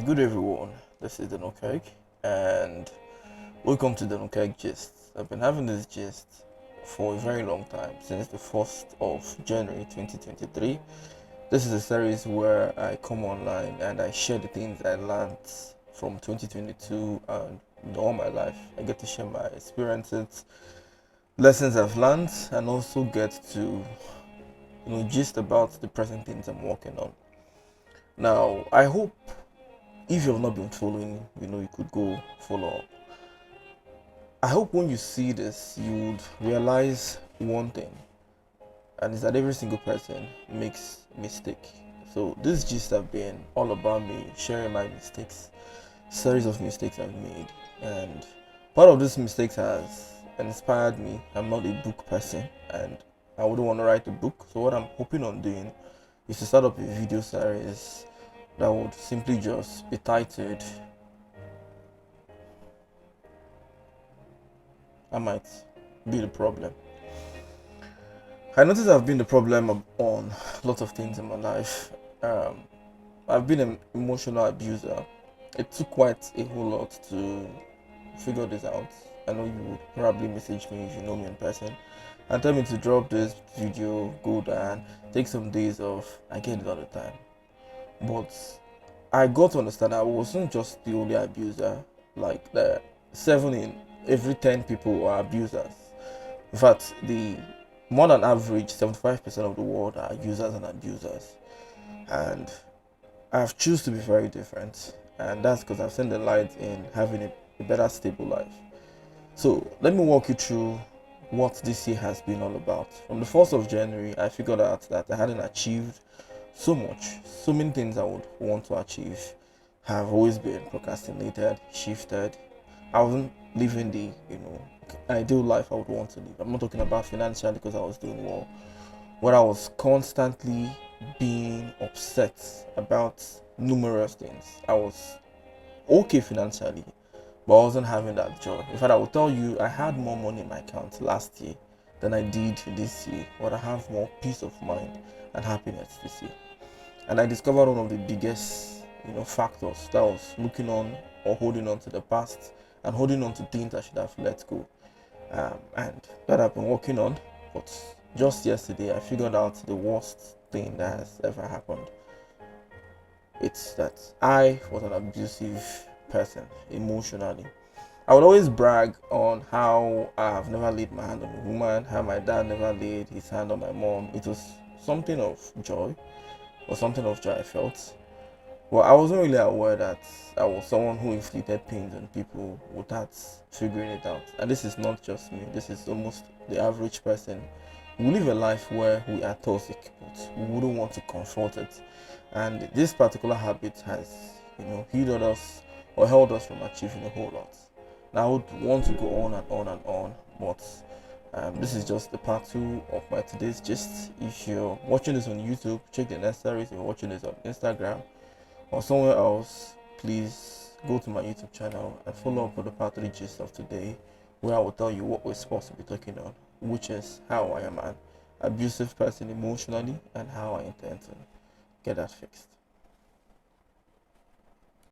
Good everyone, this is dannyokec and welcome to dannyokec gist. I've been having this gist for a very long time, since the 1st of January 2023. This is a series where I come online and I share the things I learned from 2022 and all my life. I get to share my experiences, lessons I've learned, and also get to gist about the present things I'm working on. Now, I hope if you've not been following, you could go follow up. I hope when you see this, you would realize one thing, and it's that every single person makes mistake. So this gist have been all about me sharing my mistakes, series of mistakes I've made, and part of these mistakes has inspired me. I'm not a book person, and I wouldn't want to write a book. So what I'm hoping on doing is to start up a video series that would simply just be titled I might be the problem. I notice I've been the problem on lots of things in my life. I've been an emotional abuser. It took quite a whole lot to figure this out. I know you would probably message me if you know me in person and tell me to drop this video, go down, take some days off. I get it all the time. But I got to understand I wasn't just the only abuser. Like the 7 in every 10 people are abusers. In fact, the more than average 75% of the world are users and abusers. And I've chosen to be very different. And that's because I've seen the light in having a better stable life. So let me walk you through what this year has been all about. From the 1st of January, I figured out that I hadn't achieved so much. So many things I would want to achieve have always been procrastinated, shifted. I wasn't living the ideal life I would want to live. I'm not talking about financially because I was doing well, but I was constantly being upset about numerous things. I was okay financially, but I wasn't having that joy. In fact, I will tell you, I had more money in my account last year than I did this year, but I have more peace of mind and happiness this year. And I discovered one of the biggest factors that was looking on or holding on to the past and holding on to things I should have let go, and that I've been working on. But just yesterday I figured out the worst thing that has ever happened. It's that I was an abusive person emotionally. I would always brag on how I've never laid my hand on a woman, how my dad never laid his hand on my mom. It was something of joy, or something of joy I felt. Well, I wasn't really aware that I was someone who inflicted pains on people without figuring it out. And this is not just me, this is almost the average person. We live a life where we are toxic, but we wouldn't want to confront it. And this particular habit has, hindered us or held us from achieving a whole lot. Now, I would want to go on and on and on, but this is just the part 2 of my today's gist. If you're watching this on YouTube, check the next series. If you're watching this on Instagram or somewhere else, please go to my YouTube channel and follow up with the part 3 gist of today, where I will tell you what we're supposed to be talking on, which is how I am an abusive person emotionally and how I intend to get that fixed.